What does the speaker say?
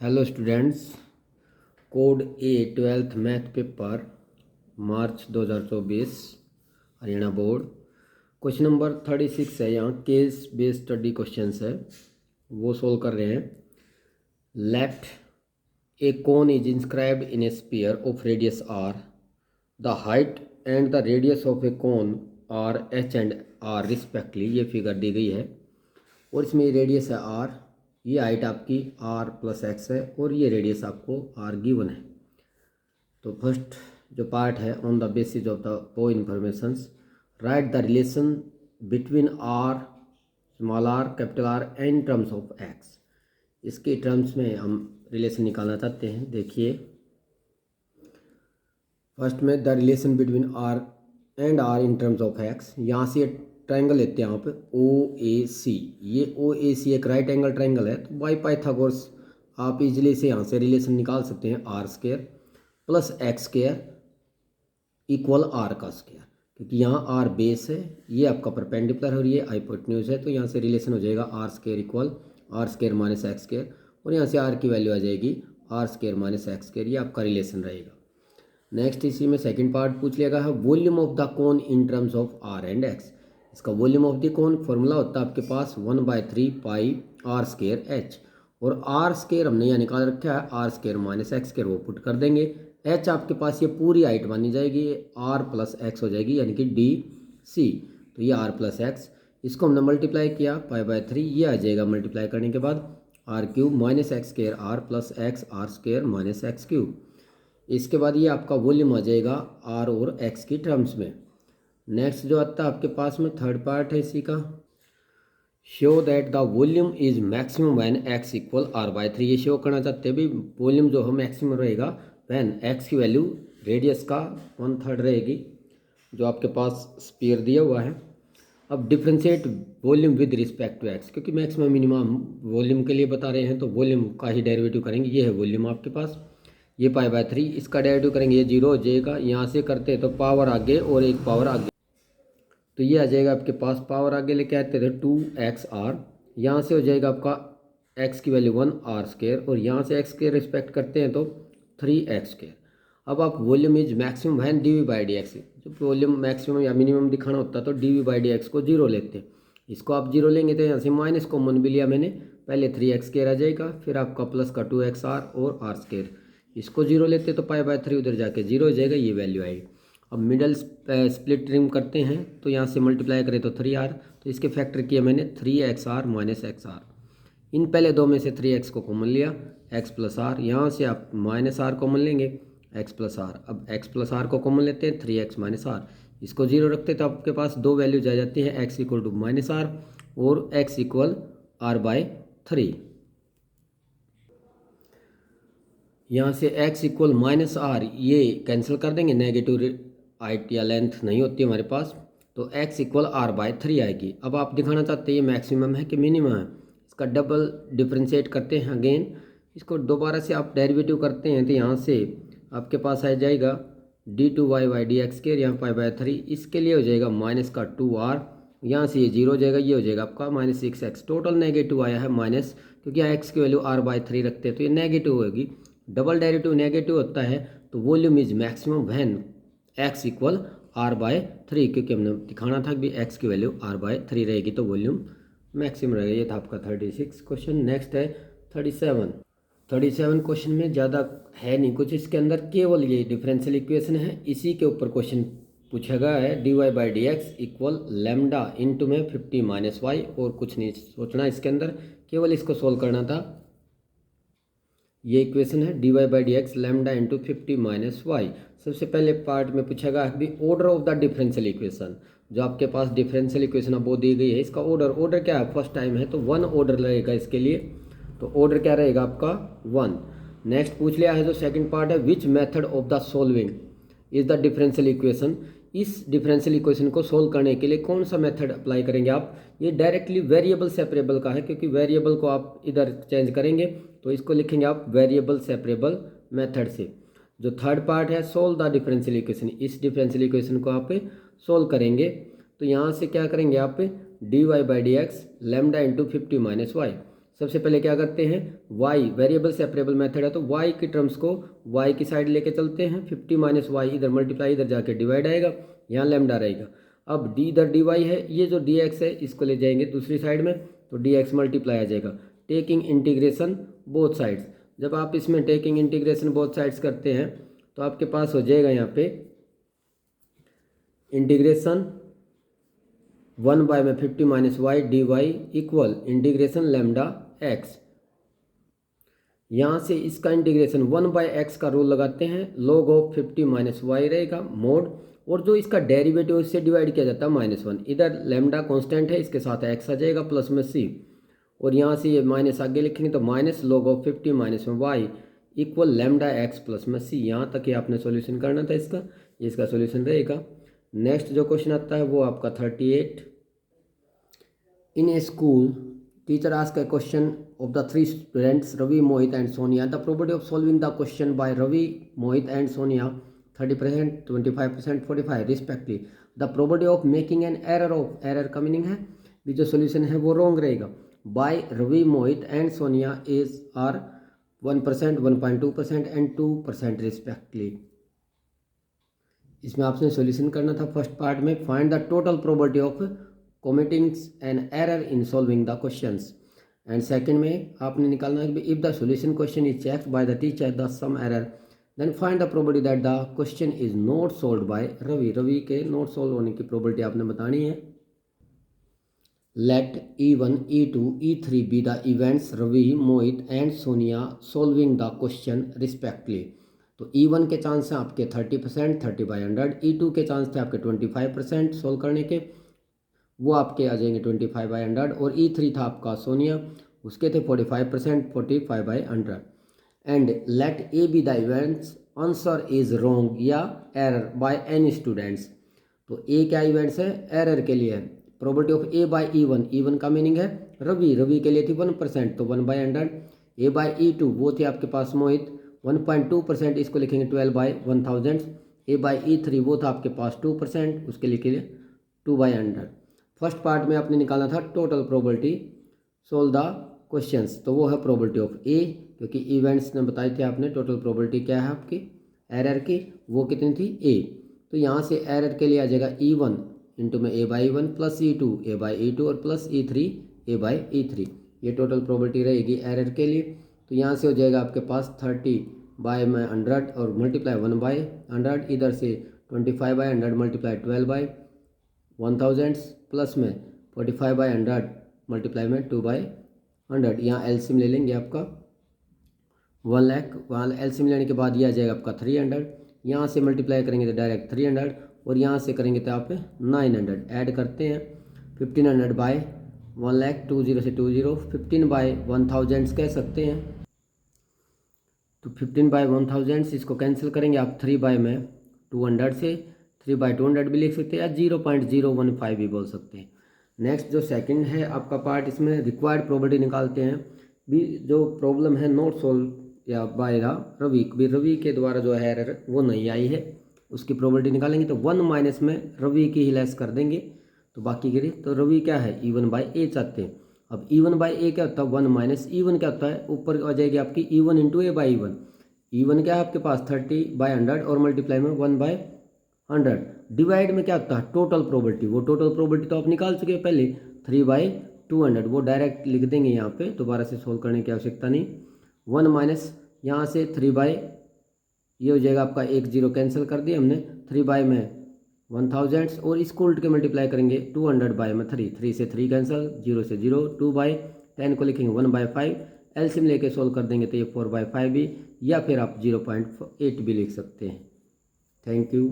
Hello students, code ए 12th math paper मार्च 2024 Haryana board. Question number 36 है। यहाँ case based study questions है, वो solve कर रहे हैं। Let a cone is inscribed in a sphere of radius R, the height and the radius of a cone are H and R respectively. ये figure दी गई है और इसमें रेडियस है आर, ये हाइट आपकी आर प्लस एक्स है और ये रेडियस आपको आर गिवन है। तो फर्स्ट जो पार्ट है, on the basis of the four informations write the relation between R small R capital R in terms of X. इसके टर्म्स में हम रिलेशन निकालना चाहते हैं। देखिए फर्स्ट में the relation between R and R in terms of X. यहाँ से ट्राइंगल लेते हैं यहाँ पे ओ ए सी। ये ओ ए सी एक राइट एंगल ट्राइंगल है, तो बाई पाइथागोरस आप इजीली से यहाँ से रिलेशन निकाल सकते हैं। R square plus X square equal R का स्क्वायर, क्योंकि यहाँ आर बेस है, ये आपका परपेंडिकुलर और ये हाइपोटेन्यूज है, तो यहाँ से रिलेशन हो जाएगा R square equal R square minus x square, और यहाँ से आर की वैल्यू आ जाएगी R square minus x square. ये आपका रिलेशन रहेगा। नेक्स्ट इसी में सेकंड पार्ट पूछ लिया गया है, volume of the cone in terms of r and x. इसका volume of the cone formula होता है आपके पास 1/3 पाई आर स्क्वायर एच, और आर स्क्वायर हमने यहाँ निकाल रखा है r square minus x square, वो पुट कर देंगे। एच आपके पास ये पूरी हाइट मानी जाएगी, आर प्लस एक्स हो जाएगी, यानी कि डी सी। तो ये आर प्लस एक्स, इसको हमने मल्टीप्लाई किया पाई/3, ये आ जाएगा मल्टीप्लाई करने के बाद R cube minus x square R plus X R square minus X cube. इसके बाद ये आपका वॉल्यूम आ जाएगा आर और एक्स की टर्म्स में। नेक्स्ट जो आता है आपके पास में थर्ड पार्ट है इसी का, show that the volume is maximum when x equal r/3। ये शो करना चाहते हैं भी वॉल्यूम जो है मैक्सिमम रहेगा व्हेन एक्स की वैल्यू रेडियस का 1/3 रहेगी, जो आपके पास स्फीयर दिया हुआ है। अब differentiate volume with respect to X, क्योंकि मैक्सिमम मिनिमम वॉल्यूम के लिए बता रहे हैं तो वॉल्यूम का ही डेरिवेटिव करेंगे। ये है वॉल्यूम आपके पास, ये पाई/3, इसका डेरिवेटिव करेंगे, ये 0 हो जाएगा। यहाँ से करते हैं तो पावर आगे और एक पावर आगे, तो ये आ जाएगा आपके पास पावर आगे लेके आते थे 2xr। यहाँ से हो जाएगा आपका x की वैल्यू 1 आर स्क्वायर, और यहाँ से x के रिस्पेक्ट करते हैं तो 3x स्क्वायर। अब आप volume is maximum van dv/dx, जो वॉल्यूम मैक्सिमम या मिनिमम दिखाना होता है तो dv/dx को 0 लेते हैं। इसको आप 0 लेंगे तो यहाँ से माइनस कॉमन भी लिया मैंने, पहले 3x स्क्वायर आ जाएगा, फिर आपका प्लस का 2xr और r स्क्वायर। इसको 0 लेते तो पाई/3 उधर जाके 0 हो जाएगा, ये वैल्यू आएगी। अब मिडल स्प्लिट ट्रिम करते हैं तो यहाँ से मल्टीप्लाई करें तो 3r, तो इसके फैक्टर किया मैंने 3xr माइनस xr। इन पहले दो में से 3x को कॉमन लिया, x प्लस आर, यहाँ से आप माइनस आर कॉमन लेंगे, x प्लस आर। अब x प्लस आर को कॉमन लेते हैं 3x माइनस आर, इसको 0 रखते तो आपके पास दो वैल्यूज आ जाती है, x equal to minus R और x इक्वल r/3। यहाँ से x इक्वल माइनस आर ये कैंसिल कर देंगे, नेगेटिव हाइट या लेंथ नहीं होती हमारे पास, तो x इक्वल r/3 आएगी। अब आप दिखाना चाहते हैं ये मैक्सिमम है कि मिनिमम है, इसका डबल डिफ्रेंशिएट करते हैं अगेन, इसको दोबारा से आप डेरिवेटिव करते हैं तो यहाँ से आपके पास आ जाएगा d2y/dx के, यहाँ पाई/3, इसके लिए हो जाएगा माइनस का 2r, यहाँ से ये 0 हो जाएगा, ये हो जाएगा आपका -6x। टोटल नेगेटिव आया है माइनस, क्योंकि यहाँ x की वैल्यू r/3 रखते हैं तो ये नेगेटिव होगी। डबल डेरिवेटिव नेगेटिव होता है तो volume is maximum when x equal r/3, क्योंकि हमने दिखाना था कि x की वैल्यू r/3 रहेगी तो वॉल्यूम मैक्सिमम रहेगा। ये था आपका 36 क्वेश्चन। नेक्स्ट है 37 क्वेश्चन में ज़्यादा है नहीं कुछ, इसके अंदर केवल ये डिफरेंशियल इक्वेशन है, इसी के ऊपर क्वेश्चन पूछा गया है। dy/dx इक्वल लैम्डा इंटू में 50 - y, और कुछ नहीं सोचना इसके अंदर, केवल इसको सोल्व करना था। ये इक्वेशन है dy/dx लैम्डा इंटू 50 - y। सबसे पहले पार्ट में पूछा गया है order of the differential equation. जो आपके पास डिफरेंशियल इक्वेशन अब वो दी गई है, इसका ऑर्डर क्या है, फर्स्ट टाइम है तो 1 ऑर्डर रहेगा इसके लिए, तो ऑर्डर क्या रहेगा आपका 1। नेक्स्ट पूछ लिया है जो सेकंड पार्ट है, which method of the solving is the differential equation. इस डिफरेंशियल इक्वेशन को सोल्व करने के लिए कौन सा मेथड अप्लाई करेंगे आप। ये डायरेक्टली वेरिएबल सेपरेबल का है, क्योंकि वेरिएबल को आप इधर चेंज करेंगे तो इसको लिखेंगे आप वेरिएबल सेपरेबल मेथड से। जो थर्ड पार्ट है सोल्व द डिफरेंशियल इक्वेशन, इस डिफरेंशियल इक्वेशन को आप सोल्व करेंगे तो यहाँ से क्या करेंगे आप dy/dx लैम्डा इंटू 50 - y। सबसे पहले क्या करते हैं, y वेरिएबल सेपरेबल मेथड है तो y की टर्म्स को y की साइड लेके चलते हैं। 50 माइनस वाई इधर मल्टीप्लाई, इधर जाके डिवाइड आएगा, यहाँ लैम्डा रहेगा। अब d इधर dy है, ये जो dx है इसको ले जाएंगे दूसरी साइड में तो dx मल्टीप्लाई आ जाएगा। टेकिंग इंटीग्रेशन बोथ साइड्स, जब आप इसमें टेकिंग इंटीग्रेशन बोथ साइड्स करते हैं तो आपके पास हो जाएगा यहाँ पे इंटीग्रेशन 1 बाय में 50 minus Y D Y equal integration lambda X. यहाँ से इसका इंटीग्रेशन 1 बाय एक्स का रूल लगाते हैं, log ऑफ 50 माइनस वाई रहेगा मोड, और जो इसका डेरिवेटिव इससे डिवाइड किया जाता है -1। इधर लैम्डा कांस्टेंट है, इसके साथ एक्स आ जाएगा प्लस में सी, और यहाँ से ये माइनस आगे लिखेंगे तो माइनस log ऑफ 50 माइनस में Y equal lambda X plus में सी। यहाँ तक ही आपने सॉल्यूशन करना था इसका, ये इसका सॉल्यूशन रहेगा। नेक्स्ट जो क्वेश्चन आता है वो आपका 38। In a school teacher ask a question of the 3 students Ravi, Mohit and Sonia. The probability of solving the question by Ravi, Mohit and Sonia 30%, 25%, 45 respectively. The probability of making an error का meaning है भी जो solution है वो wrong रहेगा। by Ravi, Mohit and Sonia is are 1%, 1.2% and 2% respectively. इसमें आपने solution करना था फर्स्ट पार्ट में, find the total probability of committing an error in solving the questions, and second में आपने निकालना है कि if the solution question is checked by the teacher the some error then find the probability that the question is not solved by Ravi. Ravi के not solve होने की probability आपने बतानी है। Let E1, E2, E3 be the events Ravi, Mohit and Sonia solving the question respectively. तो E1 के chance हैं आपके 30%, 30/100। E2 के चांस थे आपके 25% सोल्व करने के, वो आपके आ जाएंगे 25/100, और E3 था आपका सोनिया, उसके थे 45%, 45/100। And let A B the events answer is wrong या एरर बाय एनी स्टूडेंट्स। तो ए क्या इवेंट्स है, एरर के लिए है। Probability of A bye E1, E1 का मीनिंग है रवि, रवि के लिए थी 1% तो 1/100। ए बाय E2 वो थे आपके पास मोहित 1.2%, इसको लिखेंगे 12/1000। ए बाय E3 वो था आपके पास 2%, उसके लिए 2/100। फर्स्ट पार्ट में आपने निकालना था total probability solve the questions, तो वो है प्रोबेबिलिटी ऑफ ए, क्योंकि इवेंट्स ने बताए थे आपने टोटल प्रोबेबिलिटी क्या है आपकी एरर की, वो कितनी थी ए। तो यहाँ से एरर के लिए आ जाएगा E1 इंटू में A/E1 प्लस E2 A/E2 और प्लस E3 A/E3, ये टोटल प्रोबेबिलिटी रहेगी एरर के लिए। तो यहाँ से हो जाएगा आपके पास 30/100 और मल्टीप्लाई 1/100, इधर से 25/100 मल्टीप्लाई 12/1000 प्लस में 45/100 मल्टीप्लाई में 2/100। यहाँ एलसीएम ले लेंगे आपका 1 लाख, वहाँ एलसीएम लेने के बाद ये आ जाएगा आपका 300। यहाँ से मल्टीप्लाई करेंगे तो डायरेक्ट 300, और यहाँ से करेंगे तो आप 900 ऐड करते हैं। 1500 बाय 1 लाख, 20 से 20, 15/1000 कह सकते हैं। तो 15/1000 इसको कैंसिल करेंगे आप 3/200 से, 3/200 भी लिख सकते हैं या 0.015 भी बोल सकते हैं। नेक्स्ट जो सेकंड है आपका पार्ट, इसमें रिक्वायर्ड प्रोबेबिलिटी निकालते हैं भी जो प्रॉब्लम है नॉट सोल्व या बाय रवि, भी रवि के द्वारा जो है एरर वो नहीं आई है, उसकी प्रोबेबिलिटी निकालेंगे तो 1 माइनस में रवि की ही लेस कर देंगे, तो बाकी के लिए तो रवि क्या है E1/A चाहते हैं। अब E1/A क्या होता है 1 माइनस E1 क्या होता है, ऊपर आ जाएगी आपकी E1 इंटू A/E1। E1 क्या है आपके पास 30/100 और मल्टीप्लाई में 1/100। डिवाइड में क्या होता है टोटल प्रोबेबिलिटी, वो टोटल प्रोबेबिलिटी तो आप निकाल चुके हैं पहले 3/200, वो डायरेक्ट लिख देंगे यहाँ पे, दोबारा से सोल्व करने की आवश्यकता नहीं। 1 माइनस यहाँ से 3/, ये हो जाएगा आपका 1 0 कैंसिल कर दिया हमने, 3/1000 और इसको उल्ट के मल्टीप्लाई करेंगे 200/3, 3 से 3 कैंसिल, 0 से 0, 2/10 को लिखेंगे 1/5, एलसीएम लेके सोल्व कर देंगे तो ये 4/5 भी, या फिर आप 0.8 भी लिख सकते हैं। Thank you.